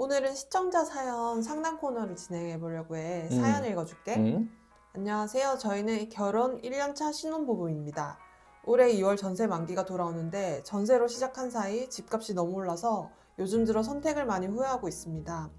오늘은 시청자 사연 상담 코너를 진행해 보려고 해. 사연 읽어줄게. 안녕하세요. 저희는 결혼 1년차 신혼부부입니다. 올해 2월 전세 만기가 돌아오는데 전세로 시작한 사이 집값이 너무 올라서 요즘 들어 선택을 많이 후회하고 있습니다.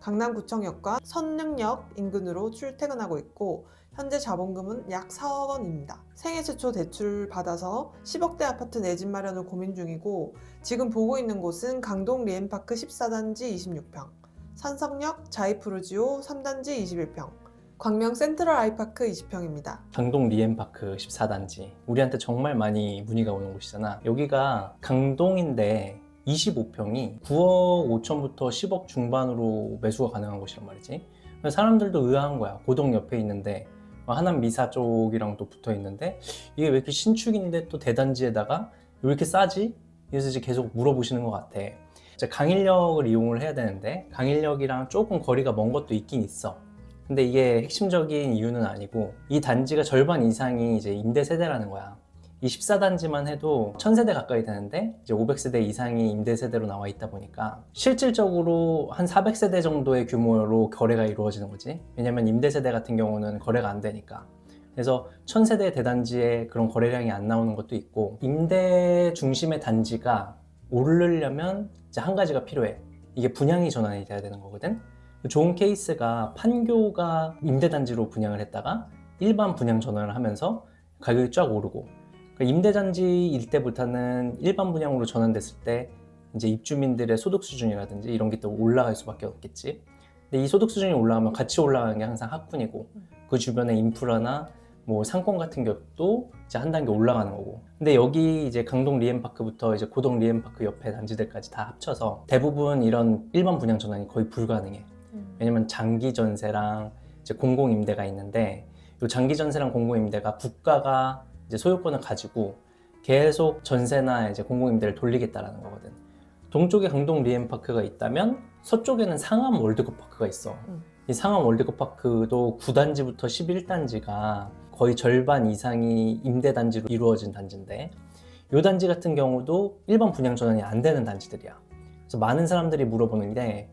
강남구청역과 선릉역 인근으로 출퇴근하고 있고 현재 자본금은 약 4억 원입니다. 생애 최초 대출 받아서 10억대 아파트 내 집 마련을 고민 중이고 지금 보고 있는 곳은 강동 리엠파크 14단지 26평, 산성역 자이프루지오 3단지 21평, 광명 센트럴 아이파크 20평입니다. 강동 리엠파크 14단지 우리한테 정말 많이 문의가 오는 곳이잖아. 여기가 강동인데 25평이 9억 5천부터 10억 중반으로 매수가 가능한 곳이란 말이지. 사람들도 의아한 거야. 고동 옆에 있는데 하남 미사 쪽이랑 또 붙어 있는데 이게 왜 이렇게 신축인데 또 대단지에다가 왜 이렇게 싸지? 그래서 이제 계속 물어보시는 것 같아. 이제 강일역을 이용을 해야 되는데 강일역이랑 조금 거리가 먼 것도 있긴 있어. 근데 이게 핵심적인 이유는 아니고 이 단지가 절반 이상이 이제 임대 세대라는 거야. 이 14단지만 해도 1000세대 가까이 되는데 이제 500세대 이상이 임대 세대로 나와 있다 보니까 실질적으로 한 400세대 정도의 규모로 거래가 이루어지는 거지. 왜냐면 임대 세대 같은 경우는 거래가 안 되니까. 그래서 1000세대 대단지에 그런 거래량이 안 나오는 것도 있고, 임대 중심의 단지가 오르려면 이제 한 가지가 필요해. 이게 분양이 전환이 돼야 되는 거거든. 좋은 케이스가 판교가 임대단지로 분양을 했다가 일반 분양 전환을 하면서 가격이 쫙 오르고, 임대단지일 때부터는 일반 분양으로 전환됐을 때 이제 입주민들의 소득 수준이라든지 이런 게 또 올라갈 수밖에 없겠지. 근데 이 소득 수준이 올라가면 같이 올라가는 게 항상 학군이고, 그 주변의 인프라나 뭐 상권 같은 것도 이제 한 단계 올라가는 거고. 근데 여기 이제 강동 리엠파크부터 이제 고동 리엠파크 옆에 단지들까지 다 합쳐서 대부분 이런 일반 분양 전환이 거의 불가능해. 왜냐면 장기 전세랑 이제 공공 임대가 있는데, 이 장기 전세랑 공공 임대가 국가가 이제 소유권을 가지고 계속 전세나 이제 공공임대를 돌리겠다라는 거거든. 동쪽에 강동 리엠파크가 있다면 서쪽에는 상암 월드컵파크가 있어. 이 상암 월드컵파크도 9단지부터 11단지가 거의 절반 이상이 임대단지로 이루어진 단지인데, 이 단지 같은 경우도 일반 분양 전환이 안 되는 단지들이야. 그래서 많은 사람들이 물어보는 게,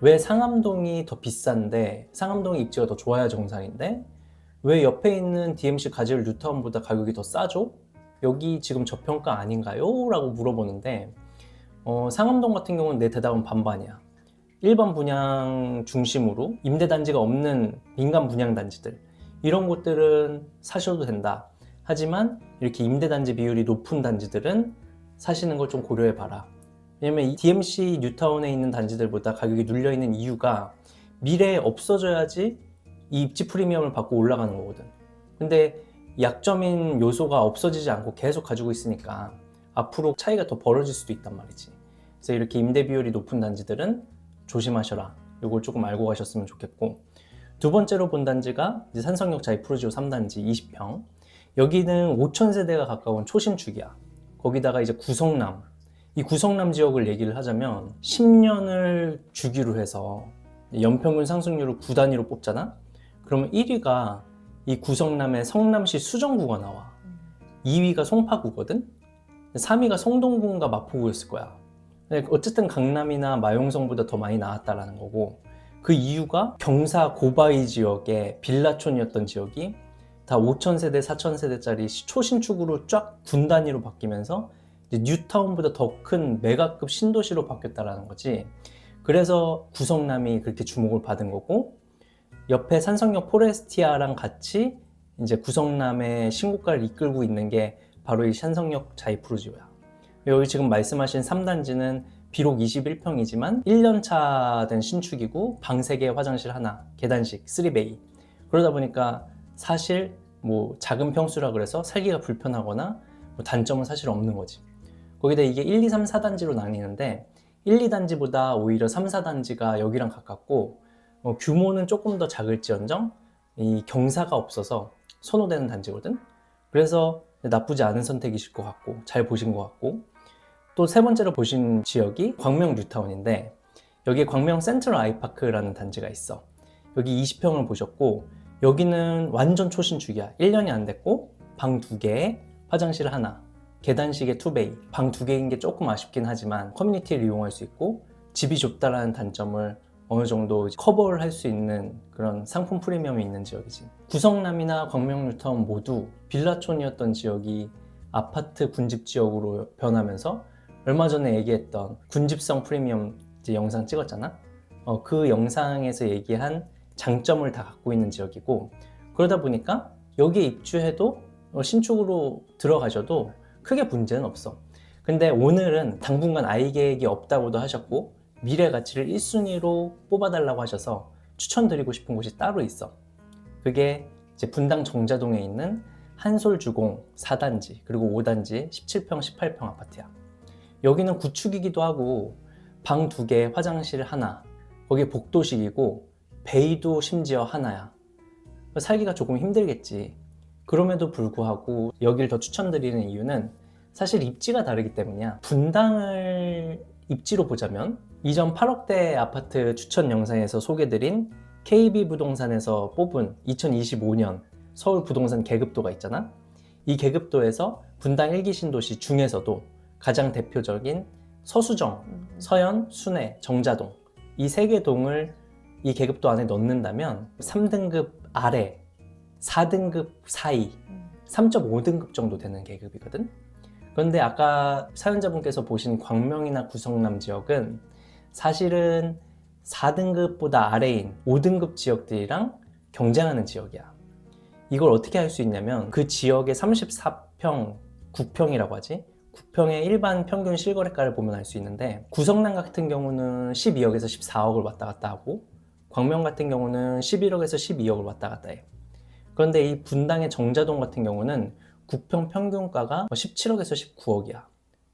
왜 상암동이 더 비싼데 상암동의 입지가 더 좋아야 정상인데 왜 옆에 있는 DMC 가지을 뉴타운보다 가격이 더 싸죠? 여기 지금 저평가 아닌가요? 라고 물어보는데, 상암동 같은 경우는 내 대답은 반반이야. 일반 분양 중심으로 임대단지가 없는 민간 분양단지들, 이런 곳들은 사셔도 된다. 하지만 이렇게 임대단지 비율이 높은 단지들은 사시는 걸 좀 고려해봐라. 왜냐면 이 DMC 뉴타운에 있는 단지들보다 가격이 눌려있는 이유가 미래에 없어져야지 이 입지 프리미엄을 받고 올라가는 거거든. 근데 약점인 요소가 없어지지 않고 계속 가지고 있으니까 앞으로 차이가 더 벌어질 수도 있단 말이지. 그래서 이렇게 임대 비율이 높은 단지들은 조심하셔라. 이걸 조금 알고 가셨으면 좋겠고, 두 번째로 본 단지가 이제 산성역 자이프루지오 3단지 20평. 여기는 5000세대가 가까운 초신축이야. 거기다가 이제 구성남, 이 구성남 지역을 얘기를 하자면 10년을 주기로 해서 연평균 상승률을 9단위로 뽑잖아? 그러면 1위가 이 구성남의 성남시 수정구가 나와. 2위가 송파구거든? 3위가 성동구인가 마포구였을 거야. 어쨌든 강남이나 마용성보다 더 많이 나왔다라는 거고, 그 이유가 경사 고바위 지역의 빌라촌이었던 지역이 다 5000세대, 4000세대짜리 초신축으로 쫙 군 단위로 바뀌면서 이제 뉴타운보다 더 큰 메가급 신도시로 바뀌었다라는 거지. 그래서 구성남이 그렇게 주목을 받은 거고, 옆에 산성역 포레스티아랑 같이 이제 구성남의 신고가를 이끌고 있는 게 바로 이 산성역 자이프루지오야. 여기 지금 말씀하신 3단지는 비록 21평이지만 1년차 된 신축이고 방 3개 화장실 하나, 계단식 3베이. 그러다 보니까 사실 뭐 작은 평수라 그래서 살기가 불편하거나 뭐 단점은 사실 없는 거지. 거기다 이게 1, 2, 3, 4단지로 나뉘는데 1, 2단지보다 오히려 3, 4단지가 여기랑 가깝고, 규모는 조금 더 작을지언정 이 경사가 없어서 선호되는 단지거든. 그래서 나쁘지 않은 선택이실 것 같고, 잘 보신 것 같고, 또 세 번째로 보신 지역이 광명 뉴타운인데, 여기에 광명 센트럴 아이파크라는 단지가 있어. 여기 20평을 보셨고, 여기는 완전 초신축이야. 1년이 안 됐고 방 2개에 화장실 하나, 계단식의 투베이, 방 2개인 게 조금 아쉽긴 하지만 커뮤니티를 이용할 수 있고 집이 좁다라는 단점을 어느 정도 커버를 할 수 있는 그런 상품 프리미엄이 있는 지역이지. 구성남이나 광명뉴타운 모두 빌라촌이었던 지역이 아파트 군집 지역으로 변하면서 얼마 전에 얘기했던 군집성 프리미엄 이제 영상 찍었잖아. 그 영상에서 얘기한 장점을 다 갖고 있는 지역이고, 그러다 보니까 여기에 입주해도 신축으로 들어가셔도 크게 문제는 없어. 근데 오늘은 당분간 아이 계획이 없다고도 하셨고 미래 가치를 1순위로 뽑아달라고 하셔서 추천드리고 싶은 곳이 따로 있어. 그게 이제 분당 정자동에 있는 한솔주공 4단지 그리고 5단지 17평 18평 아파트야. 여기는 구축이기도 하고 방 2개 화장실 하나, 거기 복도식이고 베이도 심지어 하나야. 살기가 조금 힘들겠지. 그럼에도 불구하고 여기를 더 추천드리는 이유는 사실 입지가 다르기 때문이야. 분당을 입지로 보자면 이전 8억대 아파트 추천 영상에서 소개드린 KB부동산에서 뽑은 2025년 서울 부동산 계급도가 있잖아. 이 계급도에서 분당 1기 신도시 중에서도 가장 대표적인 서수정, 서현, 순회, 정자동 이 3개 동을 이 계급도 안에 넣는다면 3등급 아래, 4등급 사이, 3.5등급 정도 되는 계급이거든. 그런데 아까 사연자분께서 보신 광명이나 구성남 지역은 사실은 4등급보다 아래인 5등급 지역들이랑 경쟁하는 지역이야. 이걸 어떻게 할 수 있냐면 그 지역의 34평, 9평이라고 하지? 9평의 일반 평균 실거래가를 보면 알 수 있는데 구성남 같은 경우는 12억에서 14억을 왔다 갔다 하고 광명 같은 경우는 11억에서 12억을 왔다 갔다 해. 그런데 이 분당의 정자동 같은 경우는 9평 평균가가 17억에서 19억이야.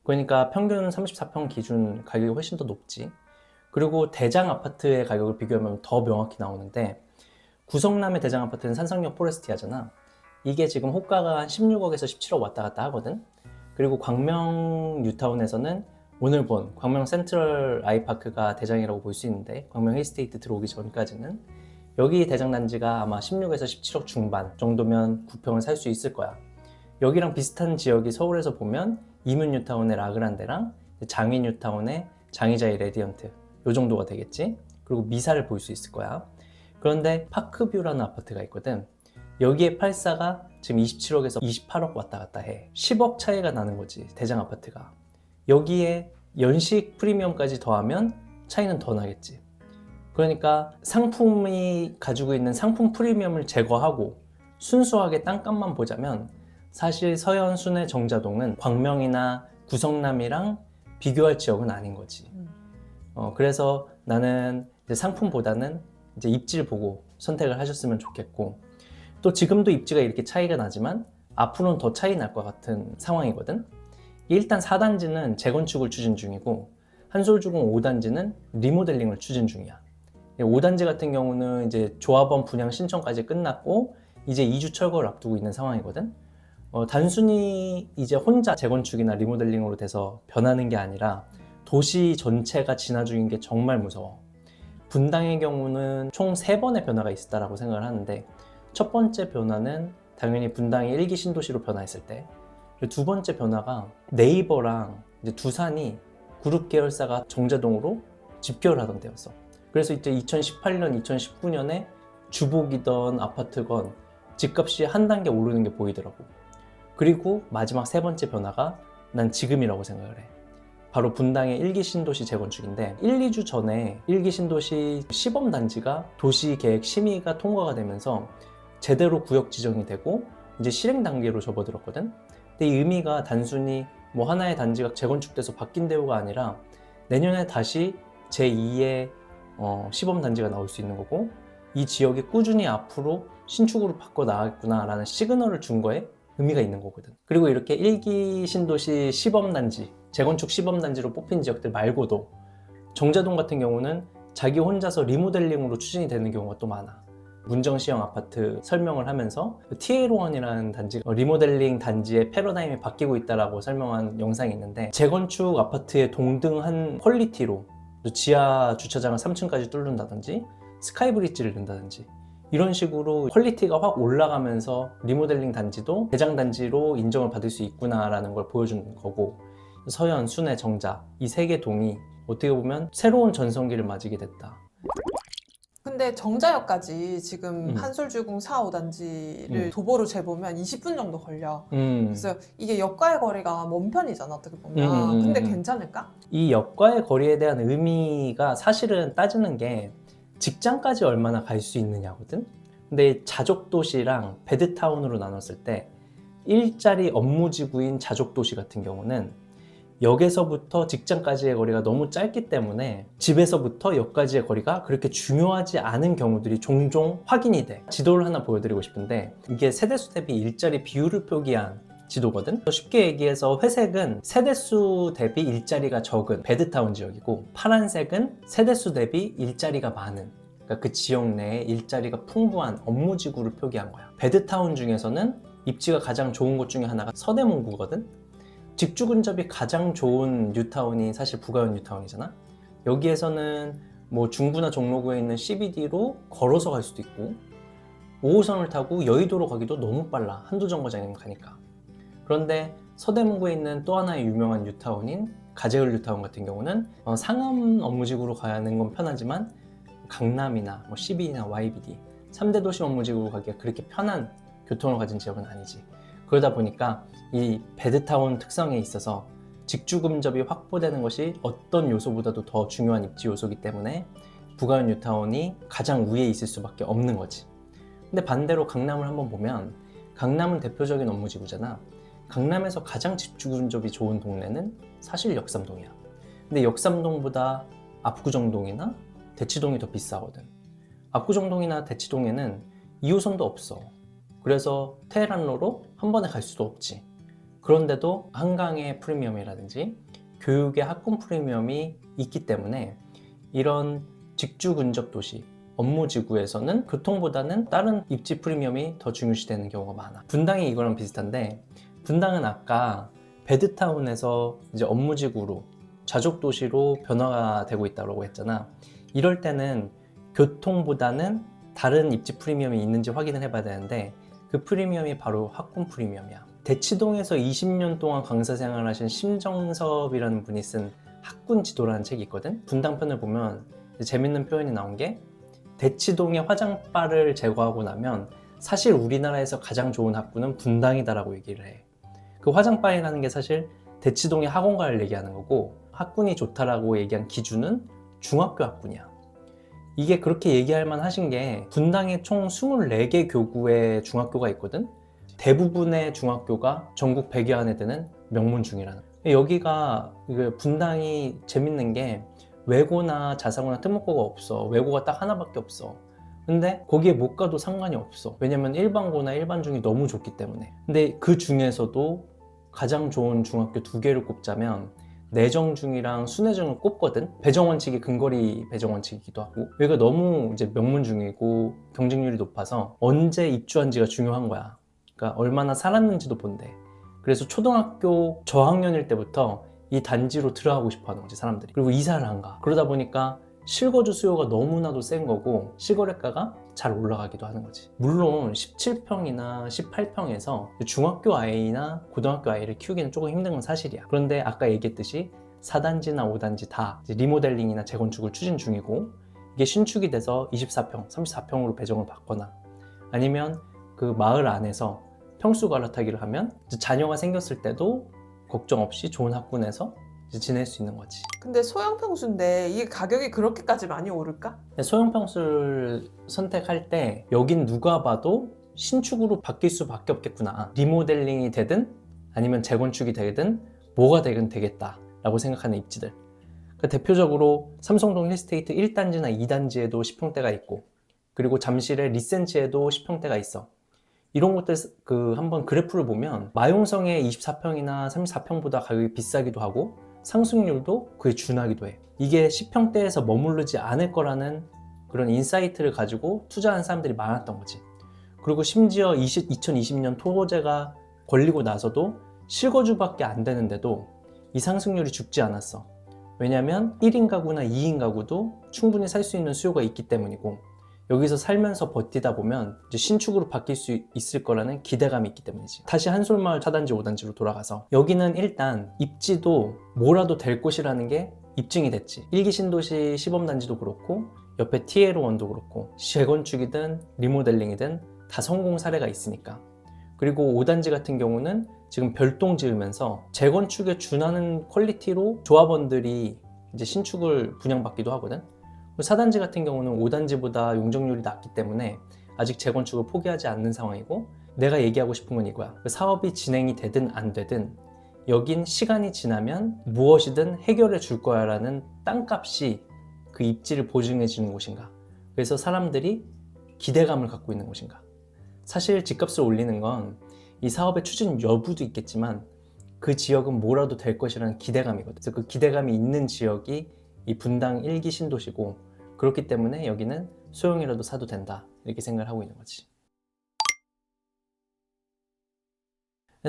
그러니까 평균 34평 기준 가격이 훨씬 더 높지. 그리고 대장 아파트의 가격을 비교하면 더 명확히 나오는데 구성남의 대장 아파트는 산성역 포레스티아잖아. 이게 지금 호가가 한 16억에서 17억 왔다 갔다 하거든. 그리고 광명 뉴타운에서는 오늘 본 광명 센트럴 아이파크가 대장이라고 볼 수 있는데 광명 힐스테이트 들어오기 전까지는 여기 대장 단지가 아마 16에서 17억 중반 정도면 9평을 살 수 있을 거야. 여기랑 비슷한 지역이 서울에서 보면 이문 뉴타운의 라그란데랑 장위 뉴타운의 장위자이 레디언트 요 정도가 되겠지. 그리고 미사를 볼 수 있을 거야. 그런데 파크뷰라는 아파트가 있거든. 여기에 팔사가 지금 27억에서 28억 왔다 갔다 해. 10억 차이가 나는 거지, 대장 아파트가. 여기에 연식 프리미엄까지 더하면 차이는 더 나겠지. 그러니까 상품이 가지고 있는 상품 프리미엄을 제거하고 순수하게 땅값만 보자면 사실 서현, 순회, 정자동은 광명이나 구성남이랑 비교할 지역은 아닌 거지. 그래서 나는 이제 상품보다는 이제 입지를 보고 선택을 하셨으면 좋겠고, 또 지금도 입지가 이렇게 차이가 나지만 앞으로는 더 차이 날 것 같은 상황이거든. 일단 4단지는 재건축을 추진 중이고 한솔주공 5단지는 리모델링을 추진 중이야. 5단지 같은 경우는 이제 조합원 분양 신청까지 끝났고 이제 2주 철거를 앞두고 있는 상황이거든. 단순히 이제 혼자 재건축이나 리모델링으로 돼서 변하는 게 아니라 도시 전체가 진화 중인 게 정말 무서워. 분당의 경우는 총 3번의 변화가 있었다라고 생각을 하는데, 첫 번째 변화는 당연히 분당이 1기 신도시로 변화했을 때, 두 번째 변화가 네이버랑 이제 두산이 그룹 계열사가 정자동으로 집결을 하던 때였어. 그래서 이제 2018년, 2019년에 주복이던 아파트건 집값이 한 단계 오르는 게 보이더라고. 그리고 마지막 3번째 변화가 난 지금이라고 생각을 해. 바로 분당의 1기 신도시 재건축인데 1, 2주 전에 1기 신도시 시범단지가 도시계획 심의가 통과가 되면서 제대로 구역 지정이 되고 이제 실행 단계로 접어들었거든. 근데 이 의미가 단순히 뭐 하나의 단지가 재건축돼서 바뀐 대우가 아니라 내년에 다시 제2의 시범단지가 나올 수 있는 거고, 이 지역이 꾸준히 앞으로 신축으로 바꿔 나가겠구나라는 시그널을 준 거에 의미가 있는 거거든. 그리고 이렇게 1기 신도시 시범단지, 재건축 시범단지로 뽑힌 지역들 말고도 정자동 같은 경우는 자기 혼자서 리모델링으로 추진이 되는 경우가 또 많아. 문정시형 아파트 설명을 하면서 TL1이라는 단지가 리모델링 단지의 패러다임이 바뀌고 있다라고 설명한 영상이 있는데, 재건축 아파트의 동등한 퀄리티로 지하 주차장을 3층까지 뚫는다든지 스카이브리지를 넣는다든지 이런 식으로 퀄리티가 확 올라가면서 리모델링 단지도 대장 단지로 인정을 받을 수 있구나라는 걸 보여주는 거고, 서현, 순회, 정자 이 3개 동이 어떻게 보면 새로운 전성기를 맞이게 됐다. 근데 정자역까지 지금 음. 한솔주공 4, 5단지를 음. 도보로 재보면 20분 정도 걸려. 그래서 이게 역과의 거리가 먼 편이잖아, 어떻게 보면. 근데 괜찮을까? 이 역과의 거리에 대한 의미가 사실은 따지는 게 직장까지 얼마나 갈 수 있느냐거든. 근데 자족도시랑 베드타운으로 나눴을 때 일자리 업무지구인 자족도시 같은 경우는 역에서부터 직장까지의 거리가 너무 짧기 때문에 집에서부터 역까지의 거리가 그렇게 중요하지 않은 경우들이 종종 확인이 돼. 지도를 하나 보여드리고 싶은데 이게 세대수 대비 일자리 비율을 표기한 지도거든. 쉽게 얘기해서 회색은 세대수 대비 일자리가 적은 베드타운 지역이고, 파란색은 세대수 대비 일자리가 많은, 그러니까 그 지역 내에 일자리가 풍부한 업무지구를 표기한 거야. 베드타운 중에서는 입지가 가장 좋은 곳 중에 하나가 서대문구거든. 직주 근접이 가장 좋은 뉴타운이 사실 부가현 뉴타운이잖아. 여기에서는 뭐 중구나 종로구에 있는 CBD로 걸어서 갈 수도 있고, 5호선을 타고 여의도로 가기도 너무 빨라. 한두 정거장이면 가니까. 그런데 서대문구에 있는 또 하나의 유명한 뉴타운인 가재을 뉴타운 같은 경우는 상암 업무지구로 가는 건 편하지만 강남이나 뭐 CBD나 YBD 3대 도시 업무지구로 가기가 그렇게 편한 교통을 가진 지역은 아니지. 그러다 보니까 이 베드타운 특성에 있어서 직주 근접이 확보되는 것이 어떤 요소보다도 더 중요한 입지 요소이기 때문에 부가현 뉴타운이 가장 위에 있을 수밖에 없는 거지. 근데 반대로 강남을 한번 보면 강남은 대표적인 업무지구잖아. 강남에서 가장 직주 근접이 좋은 동네는 사실 역삼동이야. 근데 역삼동보다 압구정동이나 대치동이 더 비싸거든. 압구정동이나 대치동에는 2호선도 없어. 그래서 테헤란로로 한 번에 갈 수도 없지. 그런데도 한강의 프리미엄이라든지 교육의 학군 프리미엄이 있기 때문에 이런 직주 근접 도시, 업무지구에서는 교통보다는 다른 입지 프리미엄이 더 중요시되는 경우가 많아. 분당이 이거랑 비슷한데, 분당은 아까 베드타운에서 이제 업무지구로 자족도시로 변화가 되고 있다고 했잖아. 이럴 때는 교통보다는 다른 입지 프리미엄이 있는지 확인을 해봐야 되는데, 그 프리미엄이 바로 학군 프리미엄이야. 대치동에서 20년 동안 강사 생활을 하신 심정섭이라는 분이 쓴 학군 지도라는 책이 있거든. 분당편을 보면 재밌는 표현이 나온 게, 대치동의 화장바를 제거하고 나면 사실 우리나라에서 가장 좋은 학군은 분당이다라고 얘기를 해. 그 화장바이라는 게 사실 대치동의 학원가를 얘기하는 거고, 학군이 좋다라고 얘기한 기준은 중학교 학군이야. 이게 그렇게 얘기할 만하신 게, 분당에 총 24개 교구의 중학교가 있거든. 대부분의 중학교가 전국 100여 안에 드는 명문중이라는. 여기가 분당이 재밌는 게 외고나 자사고나 특목고가 없어. 외고가 딱 하나밖에 없어. 근데 거기에 못 가도 상관이 없어. 왜냐면 일반고나 일반중이 너무 좋기 때문에. 근데 그 중에서도 가장 좋은 중학교 2개를 꼽자면 내정중이랑 순회중을 꼽거든. 배정원칙이 근거리 배정원칙이기도 하고, 여기가 너무 이제 명문중이고 경쟁률이 높아서 언제 입주한지가 중요한 거야. 그러니까 얼마나 살았는지도 본대. 그래서 초등학교 저학년일 때부터 이 단지로 들어가고 싶어 하는 거지, 사람들이. 그리고 이사를 안 가. 그러다 보니까 실거주 수요가 너무나도 센 거고 실거래가가 잘 올라가기도 하는 거지. 물론 17평이나 18평에서 중학교 아이나 고등학교 아이를 키우기는 조금 힘든 건 사실이야. 그런데 아까 얘기했듯이 4단지나 5단지 다 리모델링이나 재건축을 추진 중이고, 이게 신축이 돼서 24평, 34평으로 배정을 받거나 아니면 그 마을 안에서 평수 갈아타기를 하면 자녀가 생겼을 때도 걱정 없이 좋은 학군에서 지낼 수 있는 거지. 근데 소형 평수인데 이게 가격이 그렇게까지 많이 오를까? 소형 평수를 선택할 때 여긴 누가 봐도 신축으로 바뀔 수밖에 없겠구나. 리모델링이 되든 아니면 재건축이 되든 뭐가 되든 되겠다 라고 생각하는 입지들. 그러니까 대표적으로 삼성동 힐스테이트 1단지나 2단지에도 10평대가 있고, 그리고 잠실의 리센지에도 10평대가 있어. 이런 것들 한번 그래프를 보면 마용성의 24평이나 34평보다 가격이 비싸기도 하고 상승률도 그에 준하기도 해. 이게 10평대에서 머무르지 않을 거라는 그런 인사이트를 가지고 투자한 사람들이 많았던 거지. 그리고 심지어 2020년 토호제가 걸리고 나서도 실거주밖에 안 되는데도 이 상승률이 죽지 않았어. 왜냐면 1인 가구나 2인 가구도 충분히 살 수 있는 수요가 있기 때문이고, 여기서 살면서 버티다 보면 이제 신축으로 바뀔 수 있을 거라는 기대감이 있기 때문이지. 다시 한솔마을 4단지 5단지로 돌아가서, 여기는 일단 입지도 뭐라도 될 곳이라는 게 입증이 됐지. 1기 신도시 시범단지도 그렇고 옆에 TL1도 그렇고 재건축이든 리모델링이든 다 성공 사례가 있으니까. 그리고 5단지 같은 경우는 지금 별동 지으면서 재건축에 준하는 퀄리티로 조합원들이 이제 신축을 분양받기도 하거든. 4단지 같은 경우는 5단지보다 용적률이 낮기 때문에 아직 재건축을 포기하지 않는 상황이고, 내가 얘기하고 싶은 건 이거야. 사업이 진행이 되든 안 되든 여긴 시간이 지나면 무엇이든 해결해 줄 거야 라는 땅값이 그 입지를 보증해 주는 곳인가, 그래서 사람들이 기대감을 갖고 있는 곳인가. 사실 집값을 올리는 건 이 사업의 추진 여부도 있겠지만 그 지역은 뭐라도 될 것이라는 기대감이거든. 그래서 그 기대감이 있는 지역이 이 분당 1기 신도시고, 그렇기 때문에 여기는 소형이라도 사도 된다, 이렇게 생각을 하고 있는 거지.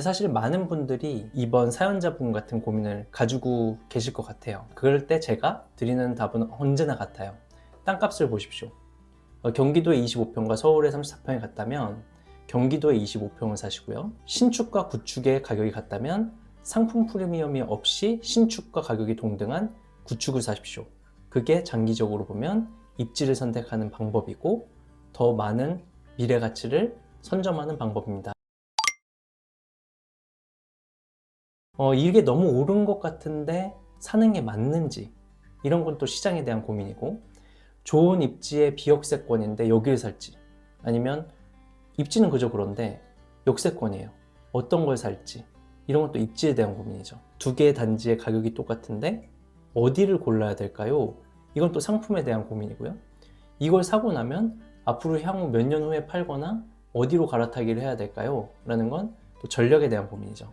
사실 많은 분들이 이번 사연자분 같은 고민을 가지고 계실 것 같아요. 그럴 때 제가 드리는 답은 언제나 같아요. 땅값을 보십시오. 경기도에 25평과 서울에 34평이 같다면 경기도에 25평을 사시고요. 신축과 구축의 가격이 같다면 상품 프리미엄이 없이 신축과 가격이 동등한 구축을 사십시오. 그게 장기적으로 보면 입지를 선택하는 방법이고 더 많은 미래 가치를 선점하는 방법입니다. 이게 너무 오른 것 같은데 사는 게 맞는지, 이런 건 또 시장에 대한 고민이고, 좋은 입지의 비역세권인데 여기를 살지, 아니면 입지는 그저 그런데 역세권이에요, 어떤 걸 살지, 이런 것도 입지에 대한 고민이죠. 두 개의 단지의 가격이 똑같은데 어디를 골라야 될까요? 이건 또 상품에 대한 고민이고요. 이걸 사고 나면 앞으로 향후 몇 년 후에 팔거나 어디로 갈아타기를 해야 될까요? 라는 건 또 전략에 대한 고민이죠.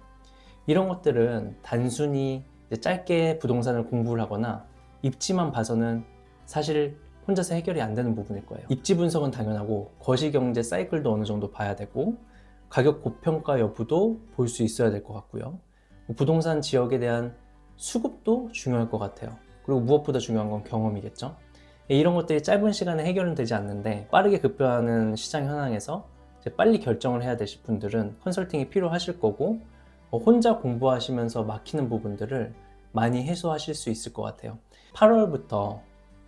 이런 것들은 단순히 짧게 부동산을 공부를 하거나 입지만 봐서는 사실 혼자서 해결이 안 되는 부분일 거예요. 입지 분석은 당연하고 거시경제 사이클도 어느 정도 봐야 되고 가격 고평가 여부도 볼 수 있어야 될 것 같고요. 부동산 지역에 대한 수급도 중요할 것 같아요. 그리고 무엇보다 중요한 건 경험이겠죠. 이런 것들이 짧은 시간에 해결은 되지 않는데 빠르게 급변하는 시장 현황에서 이제 빨리 결정을 해야 되실 분들은 컨설팅이 필요하실 거고, 혼자 공부하시면서 막히는 부분들을 많이 해소하실 수 있을 것 같아요. 8월부터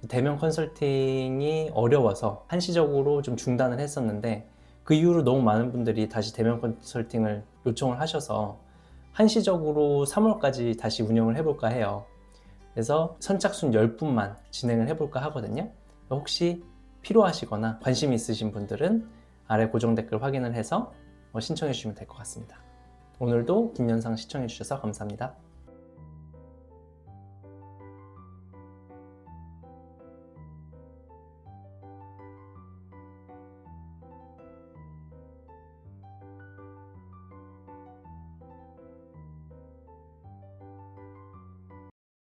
대면 컨설팅이 어려워서 한시적으로 좀 중단을 했었는데, 그 이후로 너무 많은 분들이 다시 대면 컨설팅을 요청을 하셔서 한시적으로 3월까지 다시 운영을 해볼까 해요. 그래서 선착순 10분만 진행을 해볼까 하거든요. 혹시 필요하시거나 관심 있으신 분들은 아래 고정 댓글 확인을 해서 신청해 주시면 될 것 같습니다. 오늘도 긴 영상 시청해 주셔서 감사합니다.